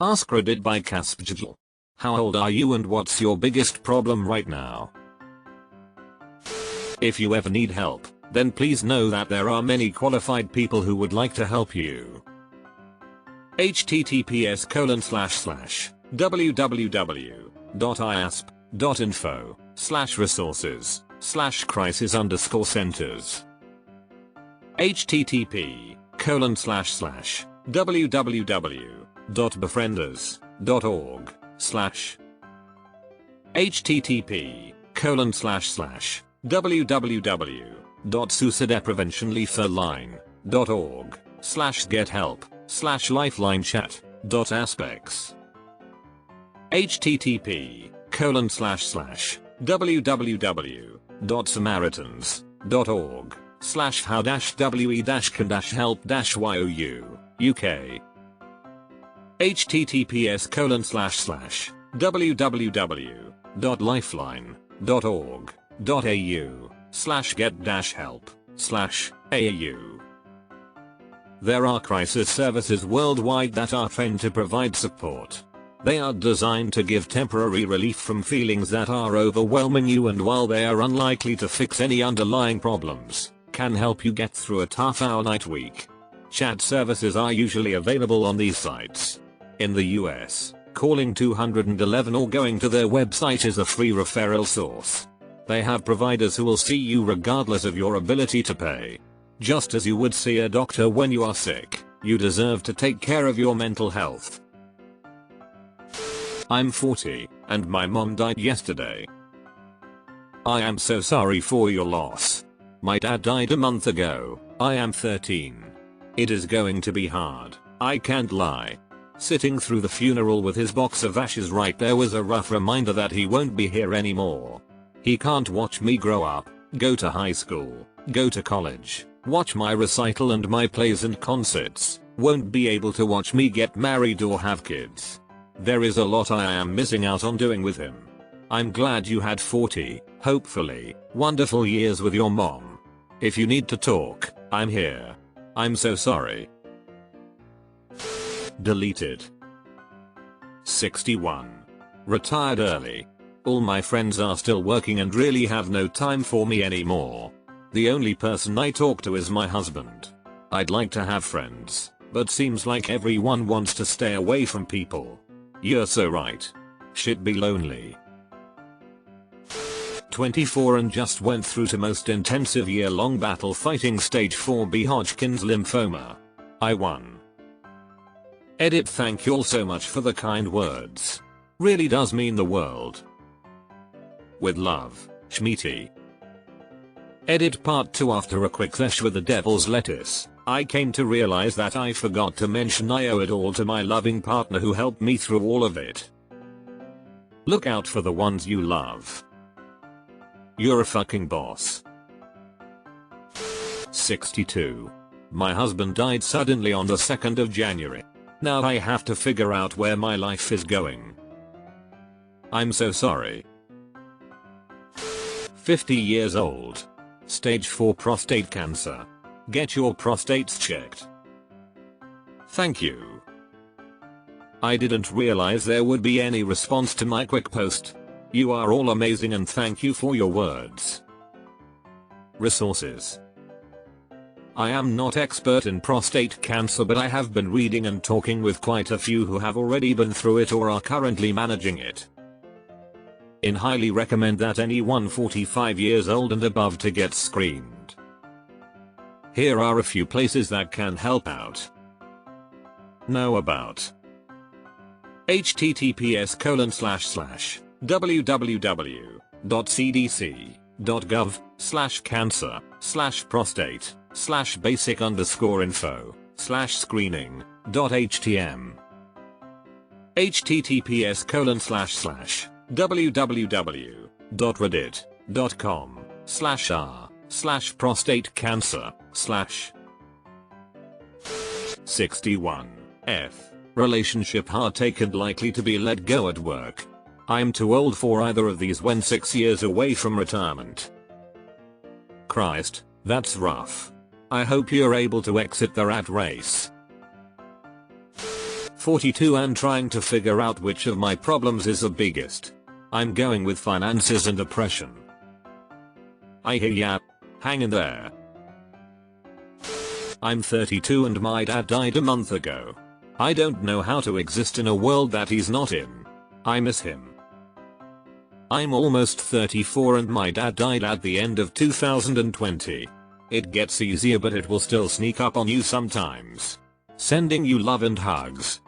AskReddit by captivate. How old are you and what's your biggest problem right now? If you ever need help, then please know that there are many qualified people who would like to help you. https://www.iasp.info/resources/crisis_centers http://www.befrienders.org/ www.suicidepreventionleafaligne.org/get help/lifeline-chat.aspects http://www.samaritans.org/how-we-can-help-you UK https://www.lifeline.org.au/get-help/AU. There are crisis services worldwide that are trained to provide support. They are designed to give temporary relief from feelings that are overwhelming you, and while they are unlikely to fix any underlying problems, can help you get through a tough hour-night week. Chat services are usually available on these sites. In the US, calling 211 or going to their website is a free referral source. They have providers who will see you regardless of your ability to pay. Just as you would see a doctor when you are sick, you deserve to take care of your mental health. I'm 40, and my mom died yesterday. I am so sorry for your loss. My dad died a month ago. I am 13. It is going to be hard, I can't lie. Sitting through the funeral with his box of ashes right there was a rough reminder that he won't be here anymore. He can't watch me grow up, go to high school, go to college, watch my recital and my plays and concerts, won't be able to watch me get married or have kids. There is a lot I am missing out on doing with him. I'm glad you had 40, hopefully, wonderful years with your mom. If you need to talk, I'm here. I'm so sorry. Deleted. 61. Retired early. All my friends are still working and really have no time for me anymore. The only person I talk to is my husband. I'd like to have friends, but seems like everyone wants to stay away from people. You're so right. Should be lonely. 24 and just went through the most intensive year-long battle fighting stage 4B Hodgkin's lymphoma. I won. Edit. Thank you all so much for the kind words. Really does mean the world. With love, Shmeety. Edit. Part 2. After a quick sesh with the devil's lettuce, I came to realize that I forgot to mention I owe it all to my loving partner who helped me through all of it. Look out for the ones you love. You're a fucking boss. 62. My husband died suddenly on the 2nd of January. Now I have to figure out where my life is going. I'm so sorry. 50 years old. Stage 4 prostate cancer. Get your prostates checked. Thank you. I didn't realize there would be any response to my quick post. You are all amazing and thank you for your words. Resources. I am not expert in prostate cancer, but I have been reading and talking with quite a few who have already been through it or are currently managing it. I highly recommend that anyone 45 years old and above to get screened. Here are a few places that can help out. Know about. https://www.cdc.gov/cancer/prostate/basic_info/screening.htm https://www.reddit.com/r/prostate cancer/ 61. F. Relationship heartache and likely to be let go at work. I'm too old for either of these when 6 years away from retirement. Christ, that's rough. I hope you're able to exit the rat race. 42 and trying to figure out which of my problems is the biggest. I'm going with finances and depression. I hear ya. Hang in there. I'm 32 and my dad died a month ago. I don't know how to exist in a world that he's not in. I miss him. I'm almost 34 and my dad died at the end of 2020. It gets easier but it will still sneak up on you sometimes. Sending you love and hugs.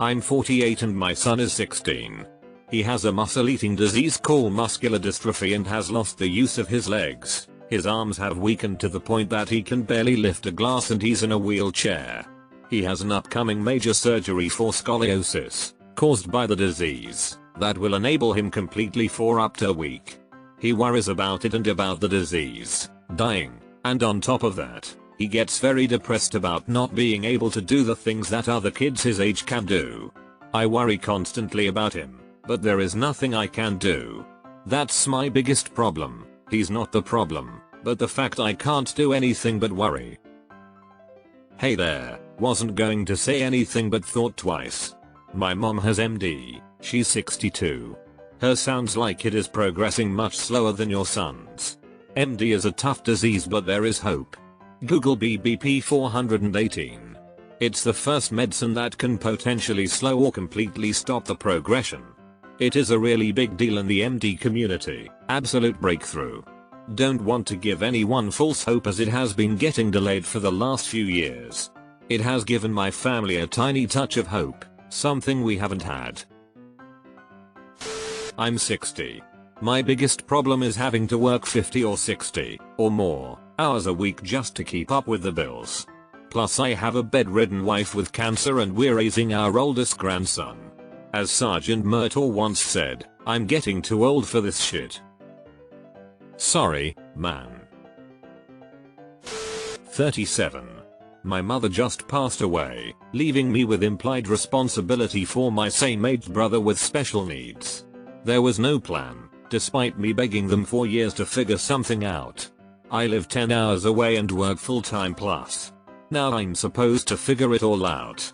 I'm 48 and my son is 16. He has a muscle-eating disease called muscular dystrophy and has lost the use of his legs. His arms have weakened to the point that he can barely lift a glass and he's in a wheelchair. He has an upcoming major surgery for scoliosis, caused by the disease, that will enable him completely for up to a week. He worries about it and about the disease dying, and on top of that, he gets very depressed about not being able to do the things that other kids his age can do. I worry constantly about him, but there is nothing I can do. That's my biggest problem. He's not the problem, but the fact I can't do anything but worry. Hey there, wasn't going to say anything but thought twice. My mom has MD, she's 62. Hers sounds like it is progressing much slower than your son's. MD is a tough disease but there is hope. Google BBP 418. It's the first medicine that can potentially slow or completely stop the progression. It is a really big deal in the MD community, absolute breakthrough. Don't want to give anyone false hope as it has been getting delayed for the last few years. It has given my family a tiny touch of hope, something we haven't had. I'm 60. My biggest problem is having to work 50 or 60, or more, hours a week just to keep up with the bills. Plus I have a bedridden wife with cancer and we're raising our oldest grandson. As Sergeant Myrtle once said, I'm getting too old for this shit. Sorry, man. 37. My mother just passed away, leaving me with implied responsibility for my same-aged brother with special needs. There was no plan, despite me begging them for years to figure something out. I live 10 hours away and work full-time plus. Now I'm supposed to figure it all out.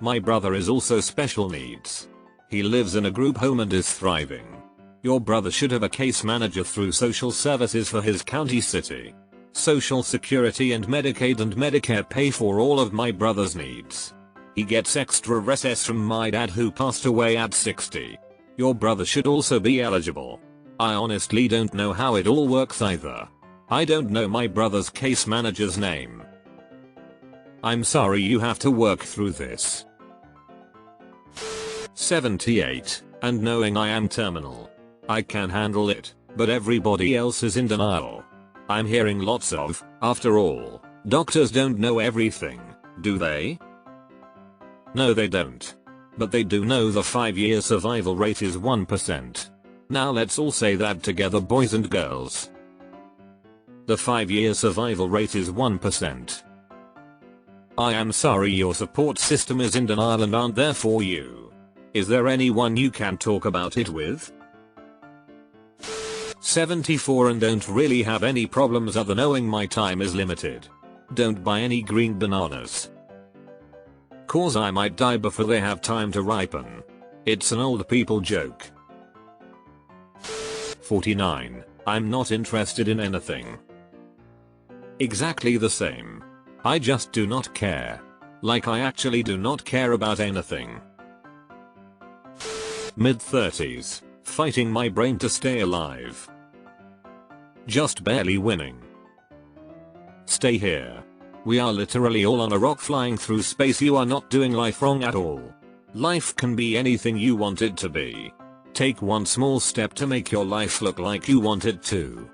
My brother is also special needs. He lives in a group home and is thriving. Your brother should have a case manager through social services for his county city. Social Security and Medicaid and Medicare pay for all of my brother's needs. He gets extra recess from my dad who passed away at 60. Your brother should also be eligible. I honestly don't know how it all works either. I don't know my brother's case manager's name. I'm sorry you have to work through this. 78, and knowing I am terminal. I can handle it, but everybody else is in denial. I'm hearing lots of, after all, doctors don't know everything, do they? No they don't. But they do know the 5-year survival rate is 1%. Now let's all say that together boys and girls. The 5-year survival rate is 1%. I am sorry your support system is in denial and aren't there for you. Is there anyone you can talk about it with? 74 and don't really have any problems other knowing my time is limited. Don't buy any green bananas. Cause I might die before they have time to ripen. It's an old people joke. 49. I'm not interested in anything. Exactly the same. I just do not care. Like I actually do not care about anything. Mid-30s. Fighting my brain to stay alive. Just barely winning. Stay here. We are literally all on a rock flying through space. You are not doing life wrong at all. Life can be anything you want it to be. Take one small step to make your life look like you want it to.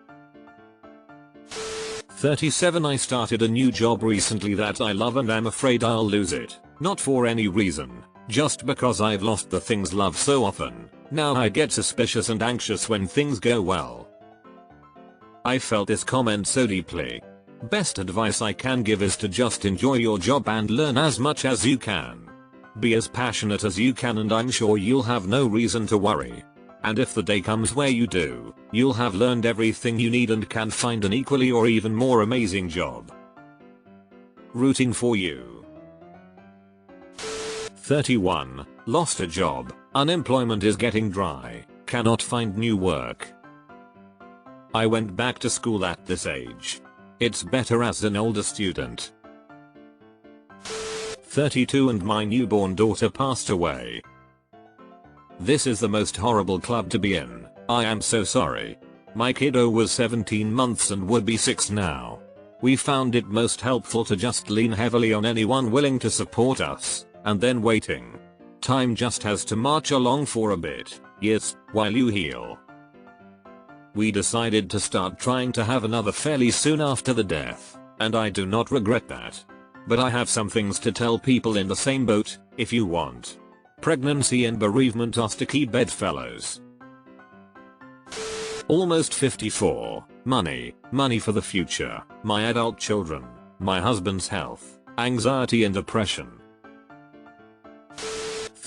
37. I started a new job recently that I love and I'm afraid I'll lose it. Not for any reason, just because I've lost the things love so often. Now I get suspicious and anxious when things go well. I felt this comment so deeply. Best advice I can give is to just enjoy your job and learn as much as you can. Be as passionate as you can and I'm sure you'll have no reason to worry. And if the day comes where you do, you'll have learned everything you need and can find an equally or even more amazing job. Rooting for you. 31. Lost a job. Unemployment is getting dry. Cannot find new work. I went back to school at this age. It's better as an older student. 32. And my newborn daughter passed away. This is the most horrible club to be in. I am so sorry. My kiddo was 17 months and would be 6 now. We found it most helpful to just lean heavily on anyone willing to support us, and then waiting. Time just has to march along for a bit, yes, while you heal. We decided to start trying to have another fairly soon after the death, and I do not regret that. But I have some things to tell people in the same boat, if you want. Pregnancy and bereavement are sticky bedfellows. Almost 54. Money for the future, my adult children, my husband's health, anxiety and depression.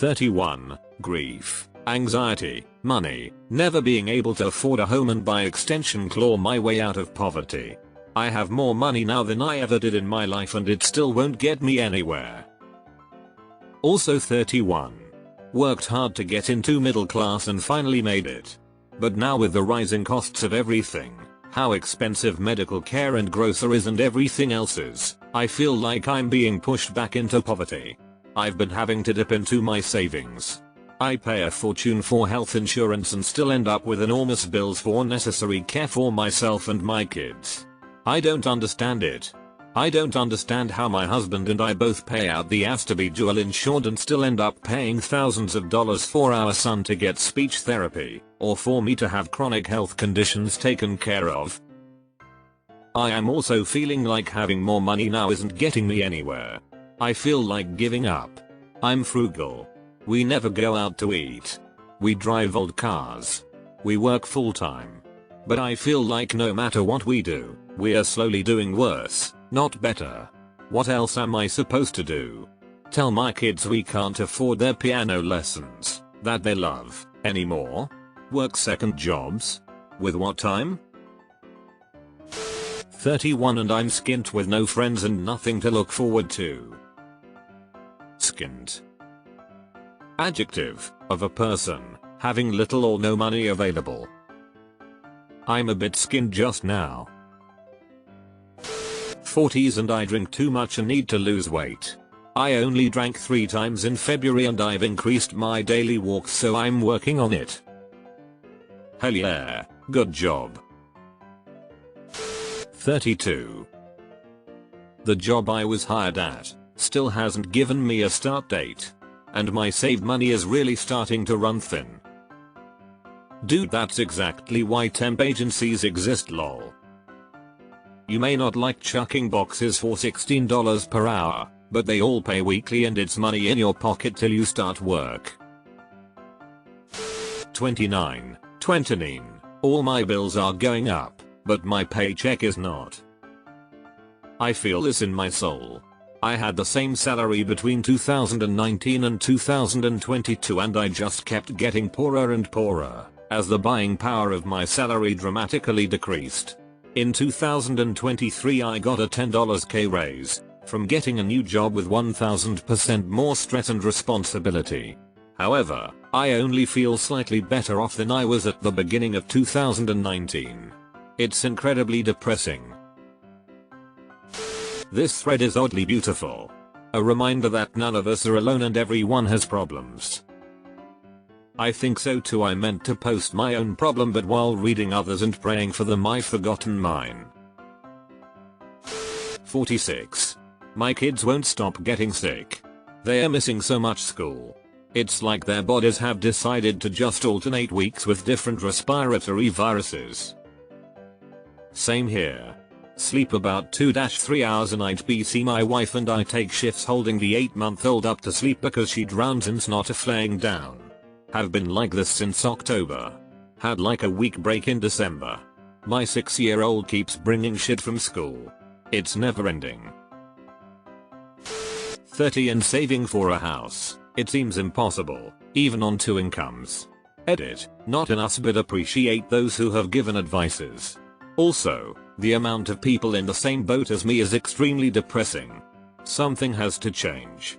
31. Grief, anxiety, money, never being able to afford a home and by extension claw my way out of poverty. I have more money now than I ever did in my life and it still won't get me anywhere. Also 31. Worked hard to get into middle class and finally made it. But now with the rising costs of everything, how expensive medical care and groceries and everything else is, I feel like I'm being pushed back into poverty. I've been having to dip into my savings. I pay a fortune for health insurance and still end up with enormous bills for necessary care for myself and my kids. I don't understand it. I don't understand how my husband and I both pay out the ass to be dual insured and still end up paying thousands of dollars for our son to get speech therapy, or for me to have chronic health conditions taken care of. I am also feeling like having more money now isn't getting me anywhere. I feel like giving up. I'm frugal. We never go out to eat. We drive old cars. We work full time. But I feel like no matter what we do, we are slowly doing worse, not better. What else am I supposed to do? Tell my kids we can't afford their piano lessons, that they love, anymore? Work second jobs? With what time? 31 and I'm skint with no friends and nothing to look forward to. Skint. Adjective, of a person, having little or no money available. I'm a bit skinned just now. 40s and I drink too much and need to lose weight. I only drank 3 times in February and I've increased my daily walks so I'm working on it. Hell yeah, good job. 32. The job I was hired at still hasn't given me a start date. And my saved money is really starting to run thin. Dude, that's exactly why temp agencies exist, lol. You may not like chucking boxes for $16 per hour, but they all pay weekly and it's money in your pocket till you start work. 29. All my bills are going up, but my paycheck is not. I feel this in my soul. I had the same salary between 2019 and 2022 and I just kept getting poorer and poorer, as the buying power of my salary dramatically decreased. In 2023 I got a $10k raise, from getting a new job with 1000% more stress and responsibility. However, I only feel slightly better off than I was at the beginning of 2019. It's incredibly depressing. This thread is oddly beautiful. A reminder that none of us are alone and everyone has problems. I think so too. I meant to post my own problem but while reading others and praying for them I've forgotten mine. 46. My kids won't stop getting sick. They are missing so much school. It's like their bodies have decided to just alternate weeks with different respiratory viruses. Same here. Sleep about 2-3 hours a night. BC my wife and I take shifts holding the 8-month-old up to sleep because she drowns in snot laying down. Have been like this since October. Had like a week break in December. My 6-year-old keeps bringing shit from school. It's never ending. 30 and saving for a house. It seems impossible, even on 2 incomes. Edit, not in us but appreciate those who have given advices. Also, the amount of people in the same boat as me is extremely depressing. Something has to change.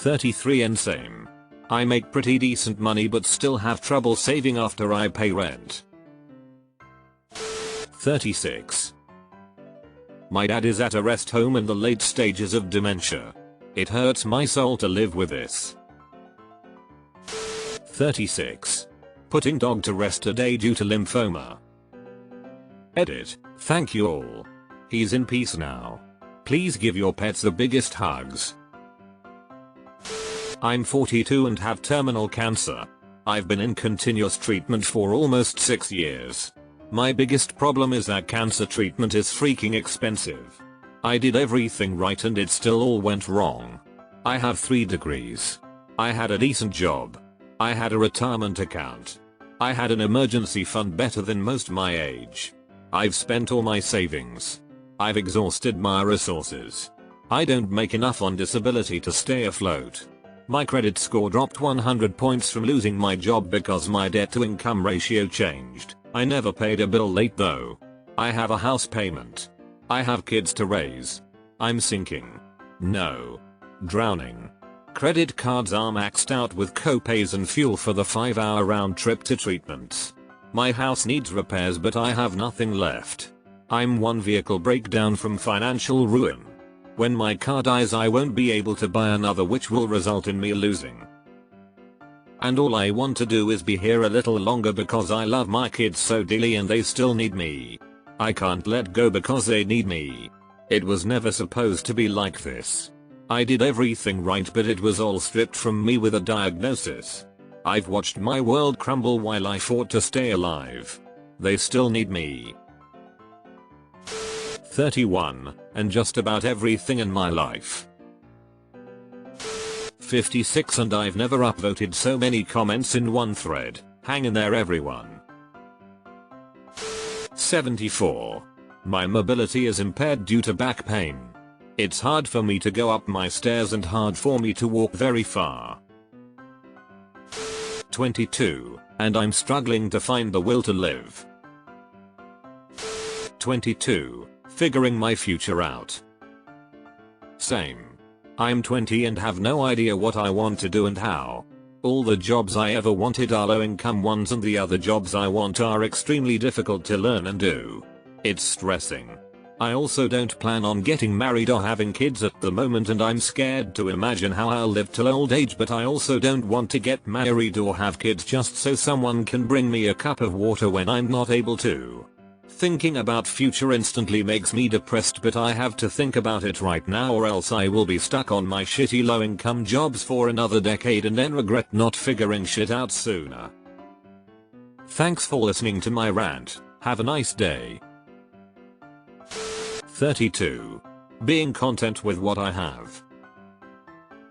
33 and same. I make pretty decent money but still have trouble saving after I pay rent. 36. My dad is at a rest home in the late stages of dementia. It hurts my soul to live with this. 36. Putting dog to rest today due to lymphoma. Edit. Thank you all. He's in peace now. Please give your pets the biggest hugs. I'm 42 and have terminal cancer. I've been in continuous treatment for almost 6 years. My biggest problem is that cancer treatment is freaking expensive. I did everything right and it still all went wrong. I have 3 degrees. I had a decent job. I had a retirement account. I had an emergency fund better than most my age. I've spent all my savings. I've exhausted my resources. I don't make enough on disability to stay afloat. My credit score dropped 100 points from losing my job because my debt to income ratio changed. I never paid a bill late though. I have a house payment. I have kids to raise. I'm sinking. No. Drowning. Credit cards are maxed out with co-pays and fuel for the 5-hour round trip to treatments. My house needs repairs but I have nothing left. I'm one vehicle breakdown from financial ruin. When my car dies I won't be able to buy another, which will result in me losing. And all I want to do is be here a little longer because I love my kids so dearly and they still need me. I can't let go because they need me. It was never supposed to be like this. I did everything right but it was all stripped from me with a diagnosis. I've watched my world crumble while I fought to stay alive. They still need me. 31, and just about everything in my life. 56 and I've never upvoted so many comments in one thread. Hang in there everyone. 74. My mobility is impaired due to back pain. It's hard for me to go up my stairs and hard for me to walk very far. 22, and I'm struggling to find the will to live. 22, figuring my future out. Same. I'm 20 and have no idea what I want to do and how. All the jobs I ever wanted are low income ones and the other jobs I want are extremely difficult to learn and do. It's stressing. I also don't plan on getting married or having kids at the moment and I'm scared to imagine how I'll live till old age, but I also don't want to get married or have kids just so someone can bring me a cup of water when I'm not able to. Thinking about future instantly makes me depressed, but I have to think about it right now or else I will be stuck on my shitty low income jobs for another decade and then regret not figuring shit out sooner. Thanks for listening to my rant. Have a nice day. 32. Being content with what I have.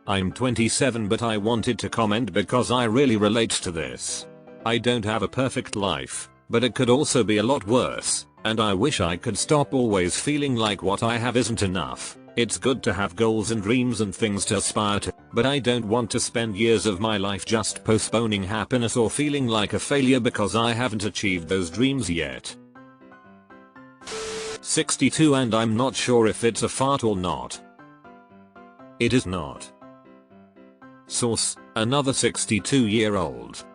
I'm 27 but I wanted to comment because I really relate to this. I don't have a perfect life, but it could also be a lot worse, and I wish I could stop always feeling like what I have isn't enough. It's good to have goals and dreams and things to aspire to, but I don't want to spend years of my life just postponing happiness or feeling like a failure because I haven't achieved those dreams yet. 62 and I'm not sure if it's a fart or not. It is not. Source, another 62-year-old.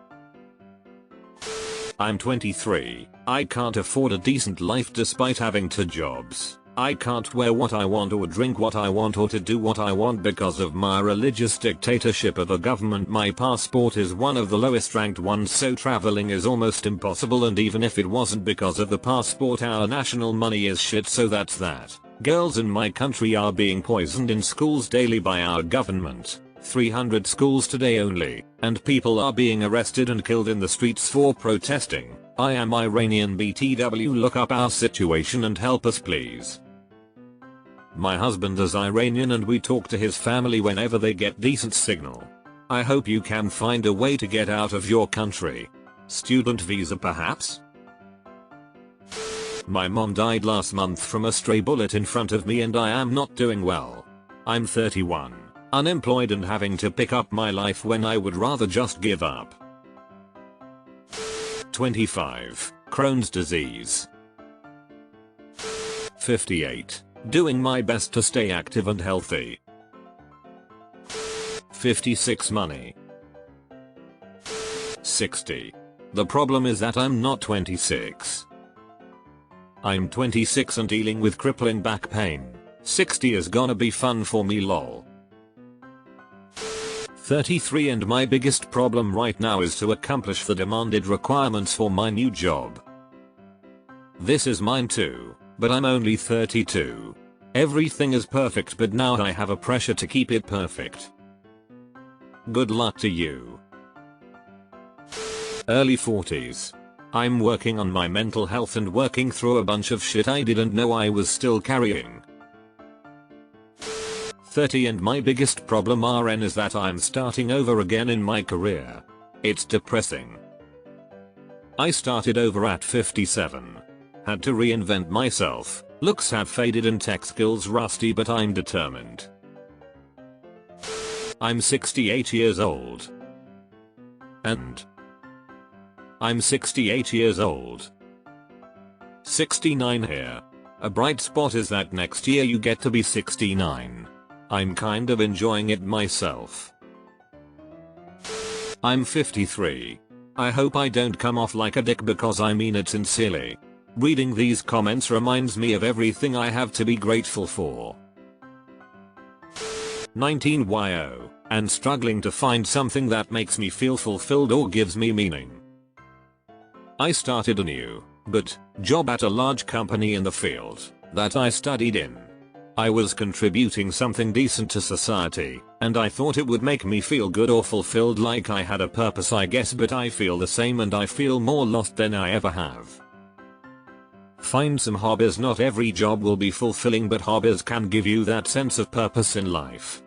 I'm 23. I can't afford a decent life despite having 2 jobs. I can't wear what I want or drink what I want or to do what I want because of my religious dictatorship of a government. My passport is one of the lowest ranked ones, so traveling is almost impossible, and even if it wasn't because of the passport our national money is shit, so that's that. Girls in my country are being poisoned in schools daily by our government. 300 schools today only, and people are being arrested and killed in the streets for protesting. I am Iranian BTW, look up our situation and help us please. My husband is Iranian and we talk to his family whenever they get decent signal. I hope you can find a way to get out of your country. Student visa perhaps? My mom died last month from a stray bullet in front of me and I am not doing well. I'm 31, unemployed and having to pick up my life when I would rather just give up. 25. Crohn's disease. 58. Doing my best to stay active and healthy. 56 money. 60. The problem is that I'm not 26. I'm 26 and dealing with crippling back pain. 60 is gonna be fun for me lol. 33 and my biggest problem right now is to accomplish the demanded requirements for my new job. This is mine too, but I'm only 32. Everything is perfect but now I have a pressure to keep it perfect. Good luck to you. Early 40s. I'm working on my mental health and working through a bunch of shit I didn't know I was still carrying. 30 and my biggest problem RN is that I'm starting over again in my career. It's depressing. I started over at 57. Had to reinvent myself, looks have faded and tech skills rusty but I'm determined. I'm 68 years old. And I'm 68 years old. 69 here. A bright spot is that next year you get to be 69. I'm kind of enjoying it myself. I'm 53. I hope I don't come off like a dick because I mean it sincerely. Reading these comments reminds me of everything I have to be grateful for. 19 YO, and struggling to find something that makes me feel fulfilled or gives me meaning. I started a new, job at a large company in the field that I studied in. I was contributing something decent to society, and I thought it would make me feel good or fulfilled like I had a purpose I guess, but I feel the same and I feel more lost than I ever have. Find some hobbies. Not every job will be fulfilling but hobbies can give you that sense of purpose in life.